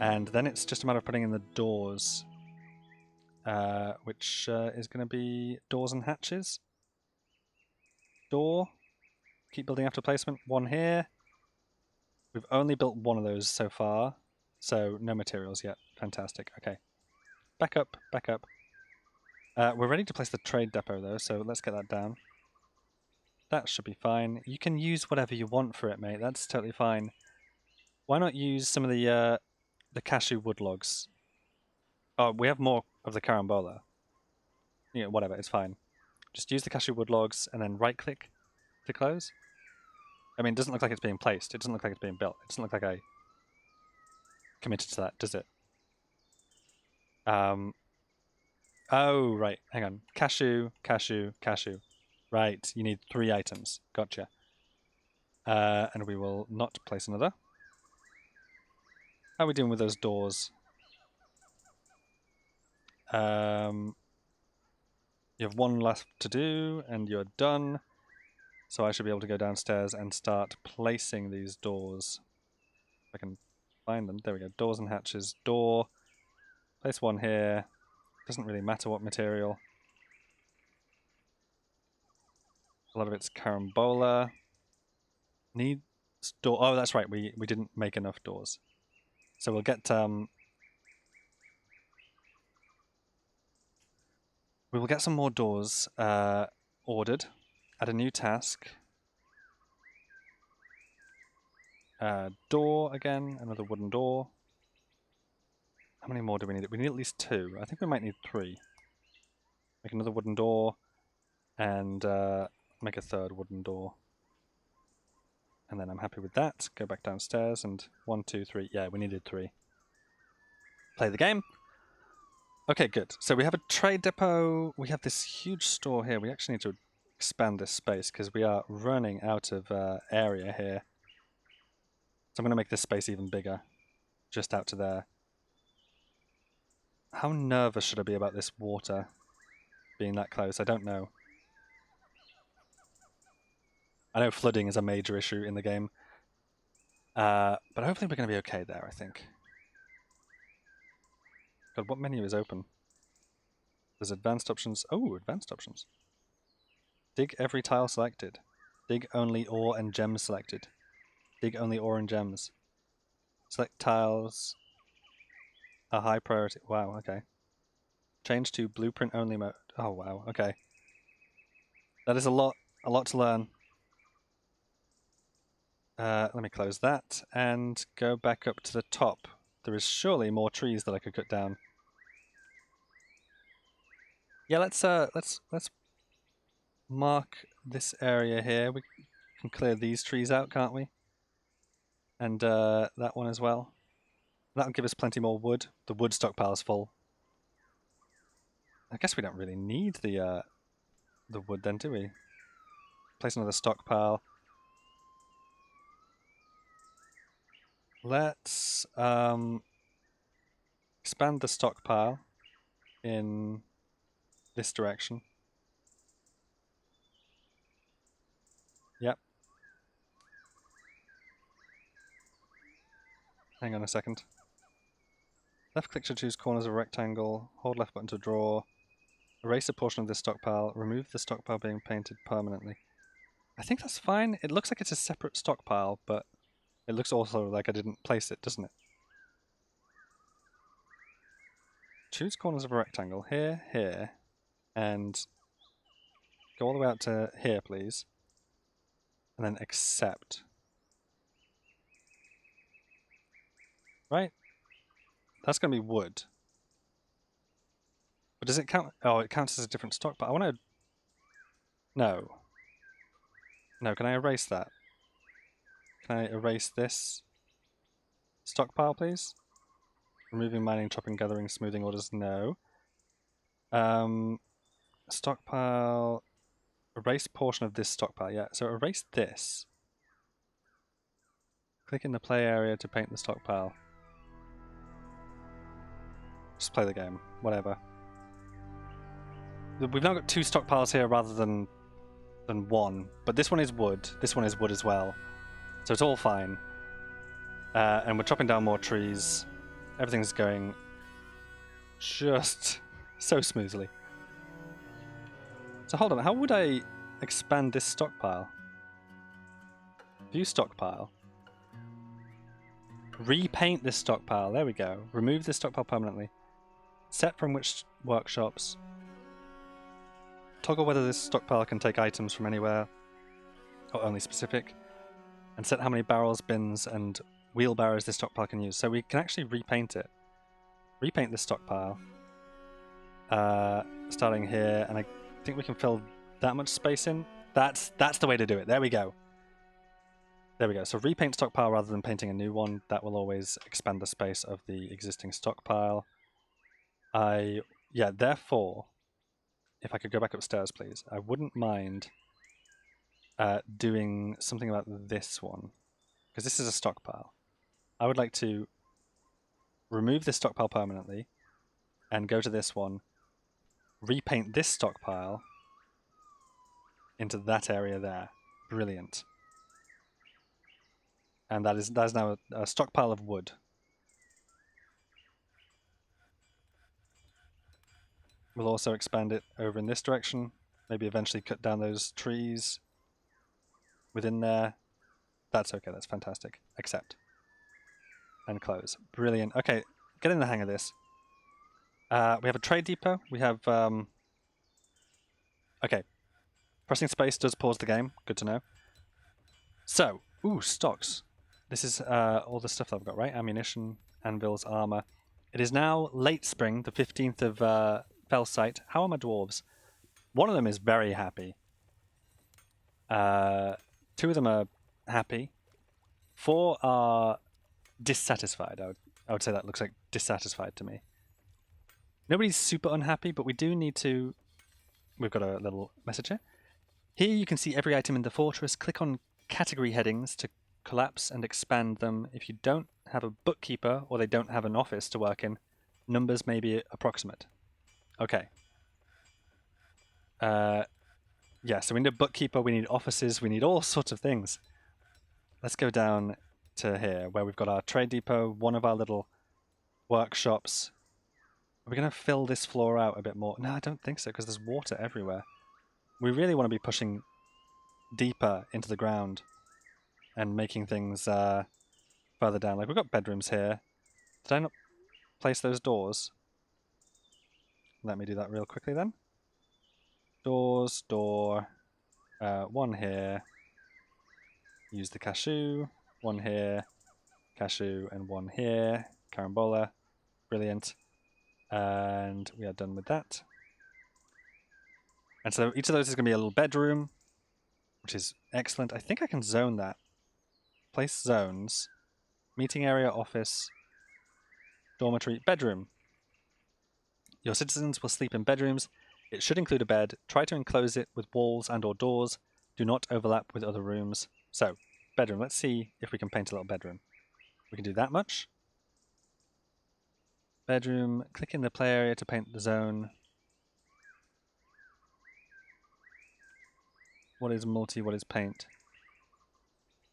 And then it's just a matter of putting in the doors. Which is going to be doors and hatches. Door. Keep building after placement. One here. We've only built one of those so far. So no materials yet. Fantastic. Okay. Back up. Back up. We're ready to place the trade depot though, so let's get that down. That should be fine. You can use whatever you want for it, mate. That's totally fine. Why not use some of the cashew wood logs? Oh, we have more of the carambola. Yeah, whatever, it's fine. Just use the cashew wood logs and then right-click to close. I mean, it doesn't look like it's being placed. It doesn't look like it's being built. It doesn't look like I committed to that, does it? Oh, right. Hang on. Cashew, cashew, cashew. Right, you need 3 items. Gotcha. And we will not place another. How are we doing with those doors? You have 1 left to do, and you're done. So I should be able to go downstairs and start placing these doors. If I can find them. There we go. Doors and hatches. Door. Place one here. Doesn't really matter what material. A lot of it's carambola. Needs door. Oh, that's right. We didn't make enough doors. So we'll get we will get some more doors ordered. Add a new task. Door again. Another wooden door. How many more do we need? We need at least 2. I think we might need 3. Make another wooden door, and make a 3rd wooden door. And then I'm happy with that. Go back downstairs, and 1, 2, 3. Yeah, we needed 3. Play the game. Okay, good. So we have a trade depot. We have this huge store here. We actually need to expand this space because we are running out of area here. So I'm going to make this space even bigger, just out to there. How nervous should I be about this water being that close? I don't know. I know flooding is a major issue in the game. But hopefully we're going to be okay there, I think. God, what menu is open? There's advanced options. Oh, advanced options. Dig every tile selected. Dig only ore and gems selected. Dig only ore and gems. Select tiles. A high priority. Wow, okay. Change to blueprint only mode. Oh, wow, okay. That is a lot to learn. Let me close that and go back up to the top. There is surely more trees that I could cut down. Yeah, let's mark this area here. We can clear these trees out, can't we? And that one as well. That'll give us plenty more wood. The wood stockpile is full. I guess we don't really need the wood then, do we? Place another stockpile. Let's expand the stockpile in this direction. Yep. Hang on a second. Left click to choose corners of a rectangle. Hold left button to draw. Erase a portion of this stockpile. Remove the stockpile being painted permanently. I think that's fine. It looks like it's a separate stockpile, but it looks also like I didn't place it, doesn't it? Choose corners of a rectangle. Here, here, and go all the way out to here, please. And then accept. Right? That's going to be wood. But does it count? Oh, it counts as a different stockpile. I want to... No. No, can I erase that? Can I erase this stockpile, please? Removing mining, chopping, gathering, smoothing orders, no. Stockpile... Erase portion of this stockpile, yeah. So erase this. Click in the play area to paint the stockpile. Just play the game, whatever. We've now got two stockpiles here rather than one, but this one is wood. This one is wood as well, so it's all fine. And we're chopping down more trees. Everything's going just so smoothly. So hold on, how would I expand this stockpile? View stockpile. Repaint this stockpile. There we go. Remove this stockpile permanently. Set from which workshops. Toggle whether this stockpile can take items from anywhere or only specific. And set how many barrels, bins, and wheelbarrows this stockpile can use. So we can actually repaint it. Repaint this stockpile. Starting here, and I think we can fill that much space in. That's the way to do it. There we go. There we go. So repaint stockpile rather than painting a new one. That will always expand the space of the existing stockpile. Yeah, therefore, if I could go back upstairs, please, I wouldn't mind doing something about this one, because this is a stockpile. I would like to remove this stockpile permanently and go to this one, repaint this stockpile into that area there. Brilliant. And that is now a stockpile of wood. We'll also expand it over in this direction. Maybe eventually cut down those trees within there. That's okay, that's fantastic. Accept. And close. Brilliant. Okay, get in the hang of this. We have a trade depot. We have... Okay. Pressing space does pause the game. Good to know. So, ooh, stocks. This is all the stuff that I've got, right? Ammunition, anvils, armor. It is now late spring, the 15th of Felsight. How are my dwarves? One of them is very happy. Two of them are happy. 4 are dissatisfied. I would say that looks like dissatisfied to me. Nobody's super unhappy, but we do need to... We've got a little message here. Here you can see every item in the fortress. Click on category headings to collapse and expand them. If you don't have a bookkeeper or they don't have an office to work in, numbers may be approximate. Okay. Yeah, so we need a bookkeeper, we need offices, we need all sorts of things. Let's go down to here, where we've got our trade depot, one of our little workshops. Are we going to fill this floor out a bit more? No, I don't think so, because there's water everywhere. We really want to be pushing deeper into the ground and making things further down. Like, we've got bedrooms here. Did I not place those doors? Let me do that real quickly then. Doors, door, one here. Use the cashew, one here, cashew, and one here. Carambola, brilliant. And we are done with that. And so each of those is going to be a little bedroom, which is excellent. I think I can zone that. Place zones. Meeting area, office, dormitory, bedroom. Your citizens will sleep in bedrooms. It should include a bed. Try to enclose it with walls and or doors. Do not overlap with other rooms. So, bedroom. Let's see if we can paint a little bedroom. We can do that much. Bedroom. Click in the play area to paint the zone. What is multi? What is paint?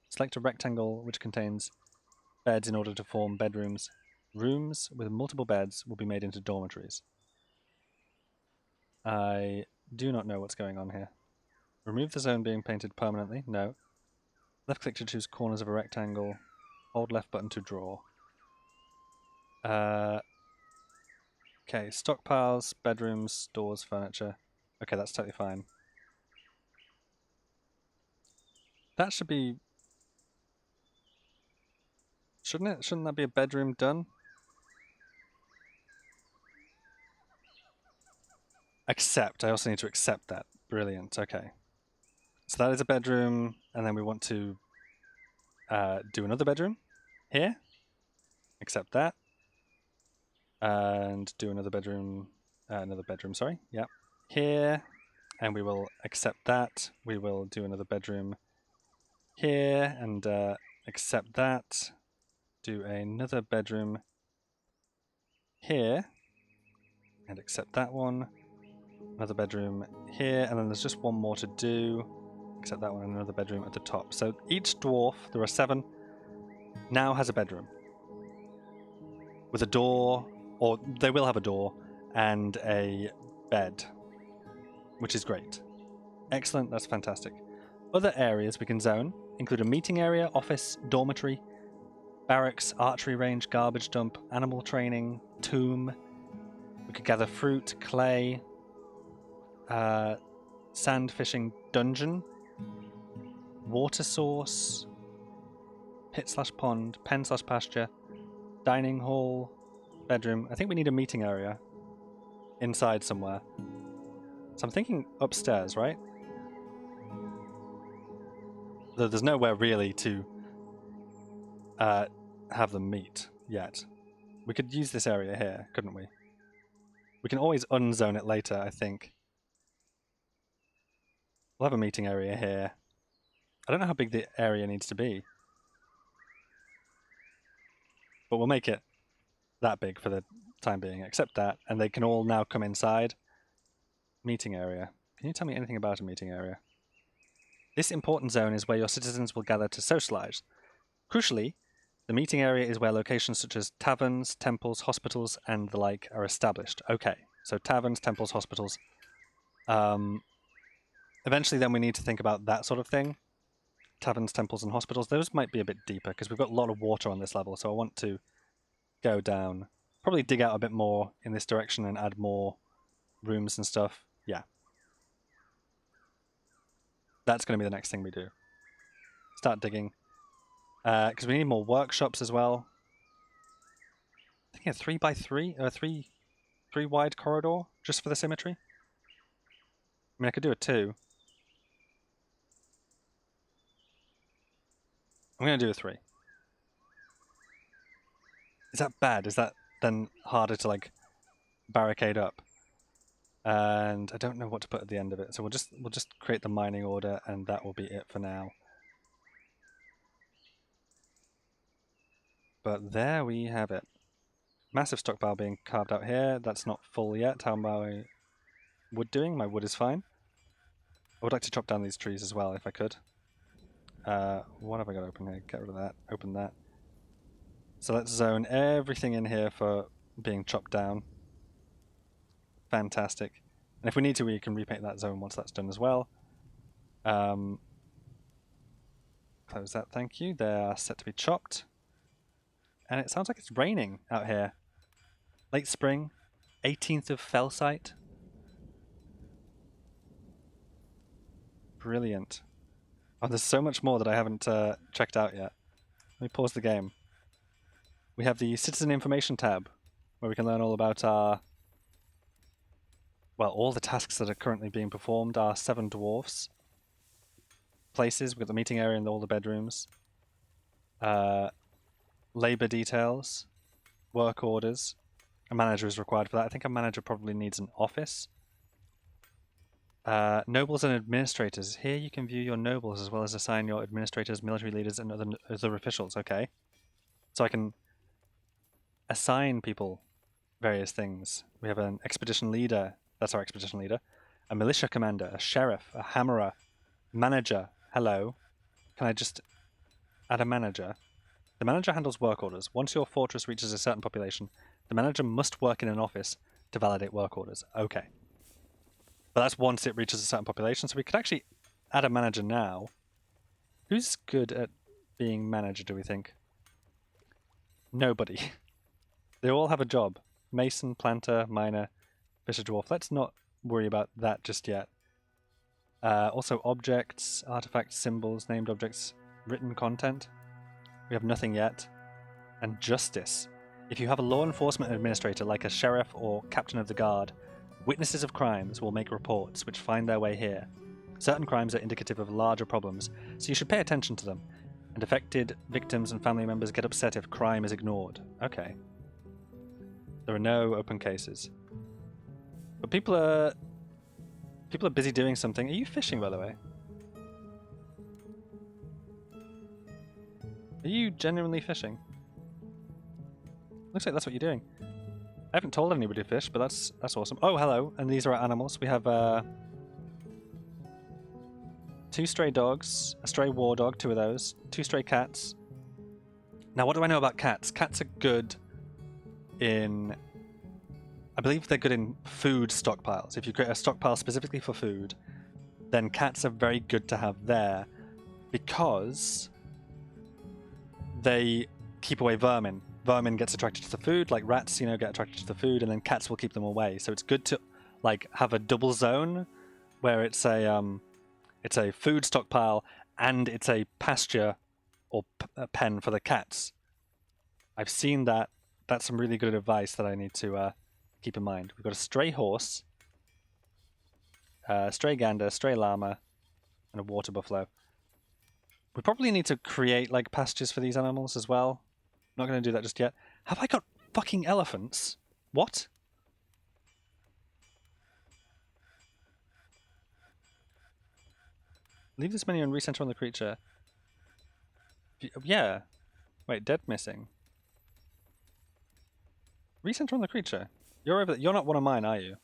Select a rectangle which contains beds in order to form bedrooms. Rooms with multiple beds will be made into dormitories. I do not know what's going on here. Remove the zone being painted permanently. No. Left click to choose corners of a rectangle. Hold left button to draw. Okay, stockpiles, bedrooms, stores, furniture. Okay, that's totally fine. That should be... Shouldn't it? Shouldn't that be a bedroom done? Accept. I also need to accept that. Brilliant. Okay. So that is a bedroom, and then we want to do another bedroom here. Accept that. And do another bedroom, sorry. Yeah. Here. And we will accept that. We will do another bedroom here and accept that. Do another bedroom here and accept that one. Another bedroom here, and then there's just one more to do. Accept that one and another bedroom at the top. So each dwarf, there are 7, now has a bedroom. With a door, or they will have a door, and a bed. Which is great. Excellent, that's fantastic. Other areas we can zone include a meeting area, office, dormitory, barracks, archery range, garbage dump, animal training, tomb. We could gather fruit, clay, sand fishing dungeon, water source, pit/pond, pen/pasture, dining hall, bedroom. I think we need a meeting area inside somewhere. So I'm thinking upstairs, right? Though there's nowhere really to have them meet yet. We could use this area here, couldn't we? We can always unzone it later, I think. We'll have a meeting area here. I don't know how big the area needs to be. But we'll make it that big for the time being. Accept that, and they can all now come inside. Meeting area. Can you tell me anything about a meeting area? This important zone is where your citizens will gather to socialize. Crucially, the meeting area is where locations such as taverns, temples, hospitals, and the like are established. Okay, so taverns, temples, hospitals. Eventually then we need to think about that sort of thing. Taverns, temples, and hospitals. Those might be a bit deeper because we've got a lot of water on this level, so I want to go down. Probably dig out a bit more in this direction and add more rooms and stuff. Yeah. That's going to be the next thing we do. Start digging. Because we need more workshops as well. I think a 3x3, or 3 wide corridor, just for the symmetry. I mean, I could do a 2. I'm going to do a 3. Is that bad? Is that then harder to, like, barricade up? And I don't know what to put at the end of it, so we'll just create the mining order, and that will be it for now. But there we have it. Massive stockpile being carved out here. That's not full yet. How am I wood doing? My wood is fine. I would like to chop down these trees as well if I could. What have I got open here? Get rid of that. Open that. So let's zone everything in here for being chopped down. Fantastic. And if we need to, we can repaint that zone once that's done as well. Close that, thank you. They are set to be chopped. And it sounds like it's raining out here. Late spring, 18th of Fellsight. Brilliant. Oh, there's so much more that I haven't checked out yet. Let me pause the game. We have the Citizen Information tab, where we can learn all about our... Well, all the tasks that are currently being performed are 7 dwarfs. Places, we've got the meeting area and all the bedrooms. Labour details. Work orders. A manager is required for that. I think a manager probably needs an office. Nobles and administrators. Here you can view your nobles as well as assign your administrators, military leaders, and other officials. Okay. So I can assign people various things. We have an expedition leader. That's our expedition leader. A militia commander, a sheriff, a hammerer, manager. Hello. Can I just add a manager? The manager handles work orders. Once your fortress reaches a certain population, the manager must work in an office to validate work orders. Okay. But that's once it reaches a certain population, so we could actually add a manager now. Who's good at being manager, do we think? Nobody. They all have a job. Mason, planter, miner, fisher, dwarf. Let's not worry about that just yet. Also objects, artifacts, symbols, named objects, written content. We have nothing yet. And justice. If you have a law enforcement administrator like a sheriff or captain of the guard, witnesses of crimes will make reports which find their way here. Certain crimes are indicative of larger problems, so you should pay attention to them. And affected victims and family members get upset if crime is ignored. Okay. There are no open cases. But people are busy doing something. Are you fishing, by the way? Are you genuinely fishing? Looks like that's what you're doing. I haven't told anybody to fish, but that's awesome. Oh, hello. And these are our animals. We have 2 stray dogs, a stray war dog, 2 of those, 2 stray cats. Now, what do I know about cats? Cats are good in... I believe they're good in food stockpiles. If you create a stockpile specifically for food, then cats are very good to have there because they keep away vermin. Vermin gets attracted to the food, like rats, get attracted to the food, and then cats will keep them away. So it's good to have a double zone where it's a food stockpile and it's a pasture or a pen for the cats. I've seen that. That's some really good advice that I need to keep in mind. We've got a stray horse, stray gander, stray llama, and a water buffalo. We probably need to create pastures for these animals as well. I'm not going to do that just yet. Have I got fucking elephants? What? Leave this menu and recenter on the creature. Yeah. Wait, dead missing. Recenter on the creature. You're over there. You're not one of mine, are you?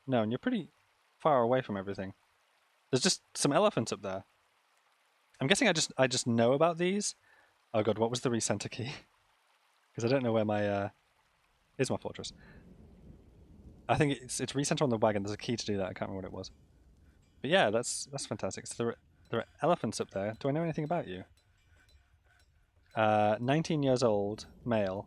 No, and you're pretty far away from everything. There's just some elephants up there. I'm guessing I just know about these. Oh god, what was the recenter key? Because I don't know where my here's my fortress. I think it's recenter on the wagon. There's a key to do that. I can't remember what it was. But yeah, that's fantastic. So there are elephants up there. Do I know anything about you? 19 years old, male.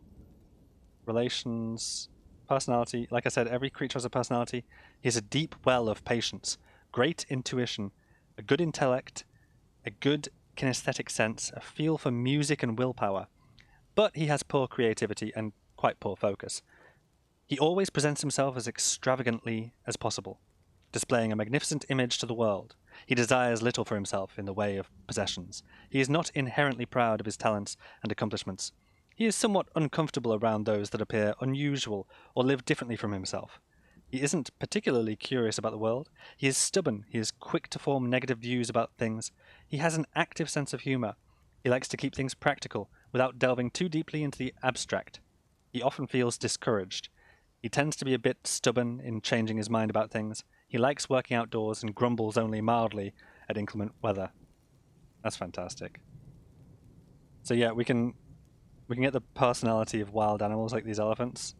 Relations, personality. Like I said, every creature has a personality. He has a deep well of patience, great intuition, a good intellect, a good kinesthetic sense, a feel for music and willpower. But he has poor creativity and quite poor focus. He always presents himself as extravagantly as possible, displaying a magnificent image to the world. He desires little for himself in the way of possessions. He is not inherently proud of his talents and accomplishments. He is somewhat uncomfortable around those that appear unusual or live differently from himself. He isn't particularly curious about the world. He is stubborn. He is quick to form negative views about things. He has an active sense of humor. He likes to keep things practical without delving too deeply into the abstract. He often feels discouraged. He tends to be a bit stubborn in changing his mind about things. He likes working outdoors and grumbles only mildly at inclement weather. That's fantastic. So yeah, we can get the personality of wild animals like these elephants.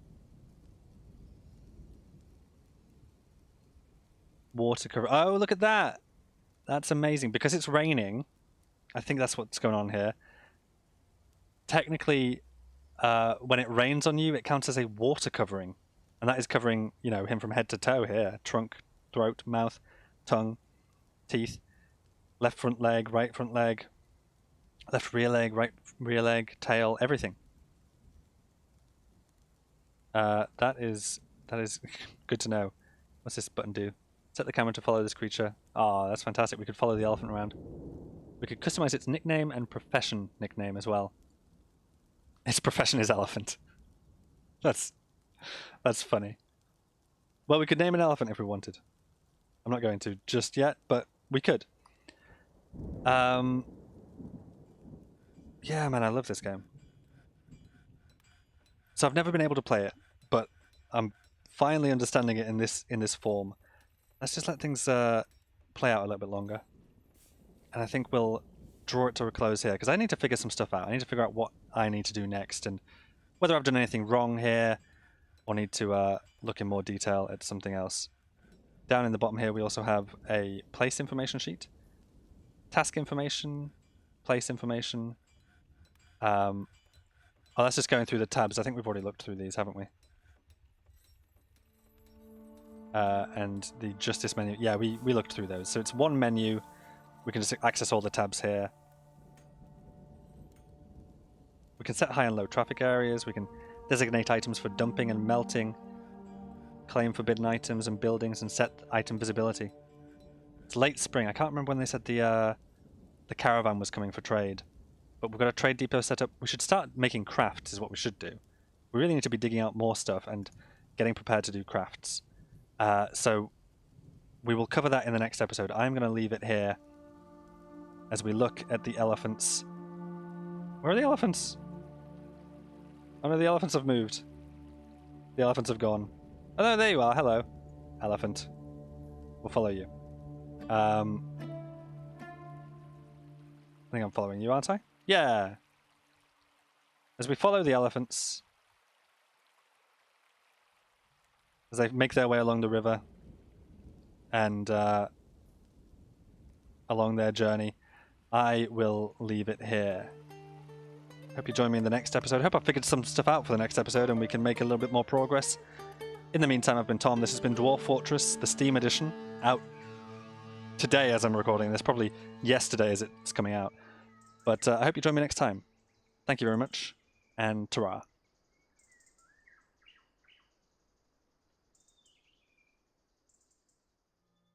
Water cover. Oh, look at that! That's amazing. Because it's raining, I think that's what's going on here. Technically, when it rains on you, it counts as a water covering. And that is covering, him from head to toe here. Trunk, throat, mouth, tongue, teeth, left front leg, right front leg, left rear leg, right rear leg, tail, everything. That is good to know. What's this button do? Set the camera to follow this creature. Ah, that's fantastic. We could follow the elephant around. We could customize its nickname and profession nickname as well. Its profession is elephant. That's funny. Well, we could name an elephant if we wanted. I'm not going to just yet, but we could. Yeah, man, I love this game. So I've never been able to play it, but I'm finally understanding it in this form. Let's just let things play out a little bit longer. And I think we'll draw it to a close here, because I need to figure some stuff out. I need to figure out what I need to do next, and whether I've done anything wrong here, or need to look in more detail at something else. Down in the bottom here, we also have a place information sheet, task information, place information. Oh, that's just going through the tabs. I think we've already looked through these, haven't we? And the justice menu. Yeah, we looked through those. So it's one menu. We can just access all the tabs here. We can set high and low traffic areas. We can designate items for dumping and melting, claim forbidden items and buildings, and set item visibility. It's late spring. I can't remember when they said the caravan was coming for trade, but we've got a trade depot set up. We should start making crafts is what we should do. We really need to be digging out more stuff and getting prepared to do crafts. So we will cover that in the next episode. I'm going to leave it here as we look at the elephants. Where are the elephants? Oh no, the elephants have moved. The elephants have gone. Oh no, there you are. Hello, elephant. We'll follow you. I think I'm following you, aren't I? Yeah. As we follow the elephants, as they make their way along the river and along their journey, I will leave it here. Hope you join me in the next episode. Hope I figured some stuff out for the next episode and we can make a little bit more progress. In the meantime, I've been Tom. This has been Dwarf Fortress, the Steam edition, out today as I'm recording this, probably yesterday as it's coming out. But I hope you join me next time. Thank you very much, and ta-ra.